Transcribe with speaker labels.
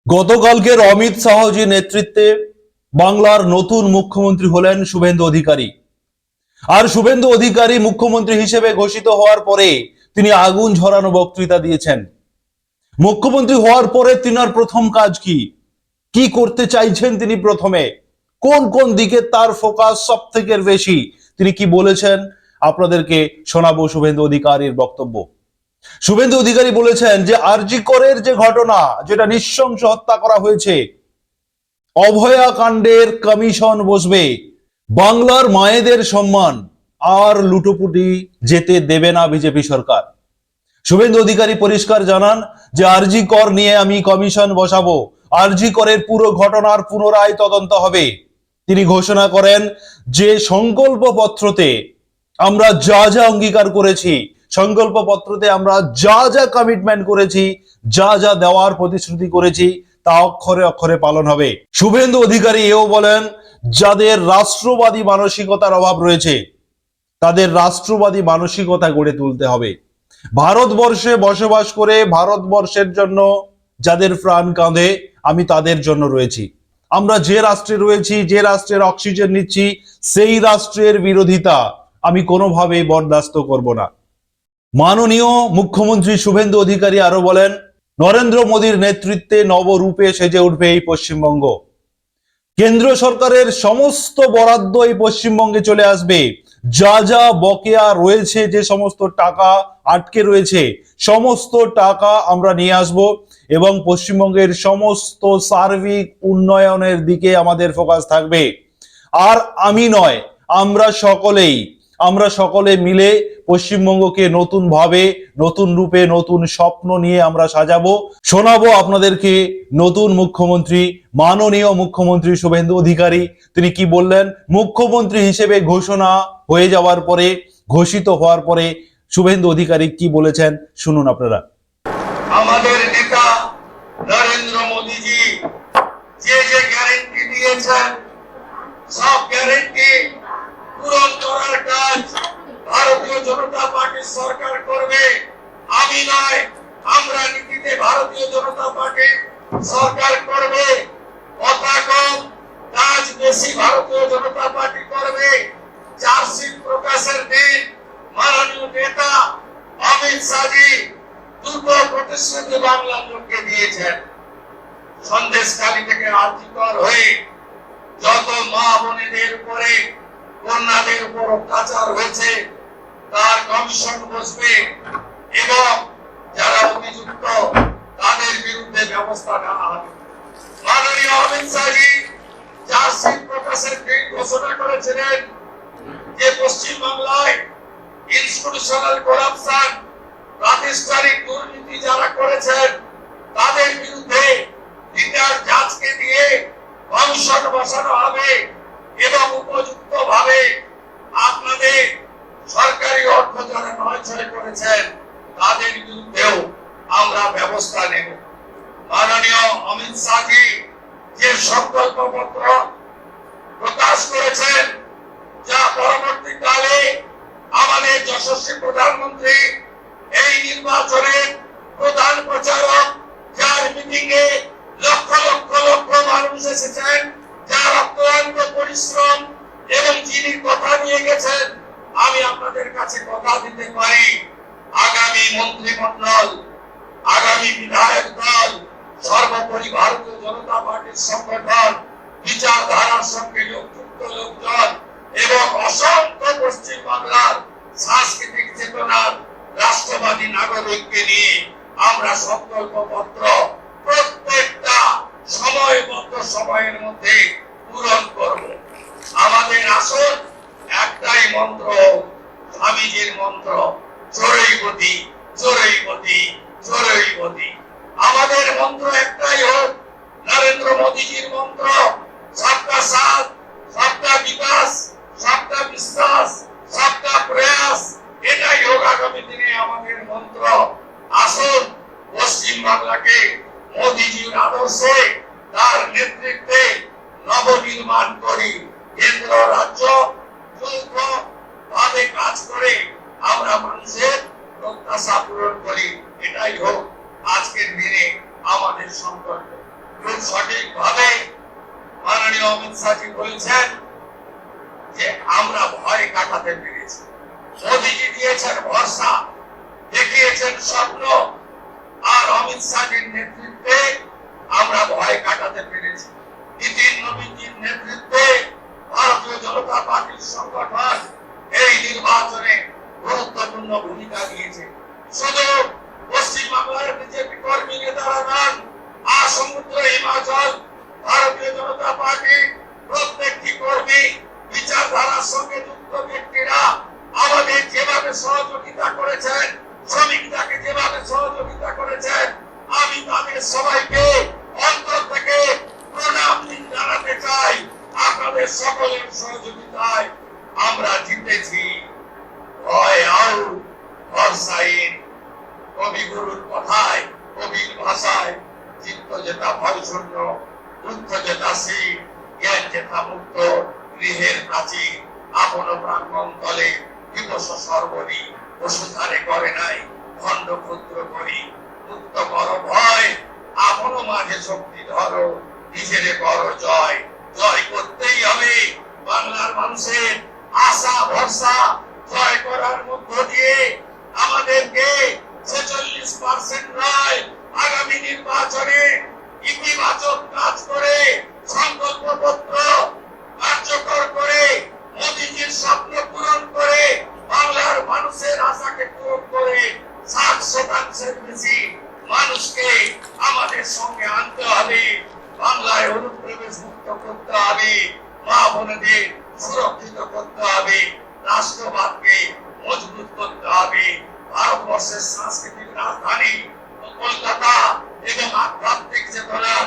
Speaker 1: গতকালকের অমিত শাহজি নেতৃত্বে বাংলার নতুন মুখ্যমন্ত্রী হলেন শুভেন্দু অধিকারী। আর শুভেন্দু অধিকারী মুখ্যমন্ত্রী হিসেবে ঘোষিত হওয়ার পরে তিনি আগুন ঝরানো বক্তৃতা দিয়েছেন। মুখ্যমন্ত্রী হওয়ার পরে তিনার প্রথম কাজ কি কি করতে চাইছেন, তিনি প্রথমে কোন কোন দিকে তার ফোকাস সব থেকে বেশি, তিনি কি বলেছেন আপনাদেরকে শোনাবো শুভেন্দু অধিকারীর বক্তব্য। শুভেন্দু অধিকারী বলেছেন যে আরজি করের যে ঘটনা, যেটা নৃশংস হত্যা করা হয়েছে, অভয়া কাণ্ডের কমিশন বসবে, বাংলার মায়েদের সম্মান আর লুটোপুটি যেতে দেবে না বিজেপি সরকার। শুভেন্দু অধিকারী পরিষ্কার জানান যে আরজি কর নিয়ে আমি কমিশন বসাবো, আরজি করের পুরো ঘটনার পুনরায় তদন্ত হবে। তিনি ঘোষণা করেন যে সংকল্প পত্রতে আমরা যা যা অঙ্গীকার করেছি, সংকল্প পত্রতে আমরা যা যা কমিটমেন্ট করেছি, যা যা দেওয়ার প্রতিশ্রুতি করেছি, তা অক্ষরে অক্ষরে পালন হবে। শুভেন্দু অধিকারী এও বলেন যাদের রাষ্ট্রবাদী মানসিকতার অভাব রয়েছে তাদের রাষ্ট্রবাদী মানসিকতা গড়ে তুলতে হবে। ভারতবর্ষে বসবাস করে ভারতবর্ষের জন্য যাদের প্রাণ কাঁধে, আমি তাদের জন্য রয়েছি। আমরা যে রাষ্ট্রে রয়েছি, যে রাষ্ট্রের অক্সিজেন নিচ্ছি, সেই রাষ্ট্রের বিরোধিতা আমি কোনোভাবেই বরদাস্ত করব না। মাননীয় মুখ্যমন্ত্রী শুভেন্দু অধিকারী আরো বলেন, নরেন্দ্র মোদীর নেতৃত্বে নবরূপে সেজে উঠবে এই পশ্চিমবঙ্গ। কেন্দ্র সরকারের সমস্ত বরাদ্দ এই পশ্চিমবঙ্গে চলে আসবে। যা যা বকেয়া রয়েছে, যে সমস্ত টাকা আটকে রয়েছে, সমস্ত টাকা আমরা নিয়ে আসব এবং পশ্চিমবঙ্গের সমস্ত সার্বিক উন্নয়নের দিকে আমাদের ফোকাস থাকবে। আর আমি নয়, আমরা সকলে মিলে পশ্চিমবঙ্গকে নতুন ভাবে, নতুন রূপে, নতুন স্বপ্ন নিয়ে আমরা সাজাবো। শোনাবো আপনাদেরকে নতুন মুখ্যমন্ত্রী, মাননীয় মুখ্যমন্ত্রী শুভেন্দু অধিকারী তিনি কি বললেন। মুখ্যমন্ত্রী হিসেবে ঘোষণা হয়ে যাওয়ার পরে, ঘোষিত হওয়ার পরে শুভেন্দু অধিকারী কি বলেছেন শুনুন আপনারা।
Speaker 2: আমাদের নেতা নরেন্দ্র মোদীজি যে যে গ্যারান্টি দিয়েছেন, সব গ্যারান্টি পূরণ করার কাজ ভারতীয় জনতা পার্টির সরকার করবে। আমি নয়, আমরা নীতিতে ভারতীয় জনতা পার্টি সরকার করবে। কথা কম, কাজ বেশি ভারতীয় জনতা পার্টি করবে। চার্জশিট প্রকাশের দিন মাননীয় নেতা অমিত শাহজি দুটো প্রতিশ্রুতি বাংলার লোককে দিয়েছেন। সন্দেশখালী থেকে আর্থিকর হয়ে যত মা বোনেদের উপরে, কন্যাদের উপর অত্যাচার হয়েছে, তার কমিশন বসবে এবং যারা অভিযুক্ত তাদের বিরুদ্ধে ব্যবস্থা নেওয়া হবে। মাননীয় অমিত শাহজি চার্জশিট প্রকাশের দিন ঘোষণা করেছিলেন যে পশ্চিমবাংলায় ইনস্টিটিউশনাল করাপশন, প্রাতিষ্ঠানিক দুর্নীতি যারা করেছেন তাদের বিরুদ্ধে রিটার্ন জাজকে দিয়ে কমিশন বসানো হবে এবং উপযুক্ত ভাবে আপনাদের সরকারি অর্থ যারা নয়ছয় করেছেন তাদের বিরুদ্ধেও আমরা ব্যবস্থা নেব। মাননীয় অমিত শাহজি যে সংকল্প পত্র প্রকাশ করেছেন, যা পরবর্তীকালে আমাদের যশস্বী প্রধানমন্ত্রী এই নির্বাচনের প্রধান প্রচারক, যার মিটিং এ লক্ষ লক্ষ লক্ষ মানুষ এসেছেন, যার অক্লান্ত পরিশ্রম এবং যিনি কথা নিয়ে গেছেন, আমি আপনাদের কাছে কথা দিতে পারি আগামী মন্ত্রিমণ্ডল, আগামী বিধায়ক দল, সর্বোপরি ভারতীয় জনতা পার্টির সংগঠন, বিচারধারার সঙ্গে যুক্ত লোকজন এবং অসংখ্য পশ্চিমবাংলার সাংস্কৃতিক চেতনার রাষ্ট্রবাদী নাগরিককে নিয়ে আমরা সংকল্প পত্র প্রত্যেকটা সময়বদ্ধ সময়ের মধ্যে পূরণ করব। আমাদের আসল একটাই মন্ত্র, স্বামীজির মন্ত্র, চোরৈবতী চোরৈবতী চোরৈবতী। আমাদের মন্ত্র একটাই হোক, নরেন্দ্র মোদীজির মন্ত্র, সবকা সাথ, সবকা বিকাশ, সবকা বিশ্বাস, সবকা প্রয়াস। এটাই হোক আগামী দিনে আমাদের মন্ত্র। আসুন পশ্চিম বাংলাকে মোদীজির আদর্শে, তার নেতৃত্বে নবনির্মাণ করি। কেন্দ্র রাজ্য যৌথ ভাবে কাজ করে আমরা মানুষের প্রত্যাশা পূরণ করি। এটাই হোক আজকের দিনে আমাদের সংকল্প। খুব সঠিকভাবে মাননীয় অমিত শাহজি বলেছেন যে আমরা ভয় কাটাতে পেরেছি। মোদীজি দিয়েছেন ভরসা, দেখিয়েছেন স্বপ্ন, আর অমিত শাহজির নেতৃত্বে আমরা ভয় কাটাতে পেরেছি। নীতিন নবীনজির নেতৃত্বে ভারতীয় জনতা পার্টির সংগঠন এই নির্বাচনে গুরুত্বপূর্ণ ভূমিকা নিয়েছে। শুধু পশ্চিমবাংলার বিজেপি কর্মী নেতারা নন, সমুদ্র হিমাচল ভারতীয় জনতা পার্টি প্রত্যেকটি কর্মী, বিচারধারার সঙ্গে যুক্ত ব্যক্তিরা আমাদের যেভাবে সহযোগিতা করেছেন, শ্রমিকদাকে যেভাবে সহযোগিতা করেছেন, আমি তাদের সবাইকে অন্তর থেকে প্রণাম জানাতে চাই। আপনাদের সকলের সহযোগিতায় আমরা জিতেছি। ভয় আউ ভরসাইন, কবিগুরুর কথায়, কবির ভাষায়, চিত্ত যেটা ভয় শূন্য, বুদ্ধ যেটা শিব, জ্ঞান যেটা মুক্ত, গৃহের প্রাচীর, আপন প্রাঙ্গণ তলে দিবস সর্বরি, বসুধারে করে নাই খণ্ড ক্ষুদ্র করি, মুক্ত কর ভয়, আপন মাঝে শক্তি ধরো, নিজেরে করো জয়। জয় করতেই হবে বাংলার মানুষের আশা ভরসা জয় করার মধ্য দিয়ে আমাদেরকে 46% নয়, আগামী নির্বাচনে ইতিবাচক কাজ করে, সংকল্পপত্র কার্যকর করে, মোদীজির স্বপ্ন পূরণ করে, বাংলার মানুষের আশাকে পূরণ করে 60% বেশি মানুষকে আমাদের সঙ্গে আনতে হবে। বাংলায় অনুপ্রবেশ মুক্ত করতে হবে, মা বোনদের সুরক্ষিত করতে হবে, রাষ্ট্রবাদকে মজবুত করতে হবে। ভারতবর্ষের সাংস্কৃতিক রাজধানী কলকাতা এবং আধ্যাত্মিক চেতনার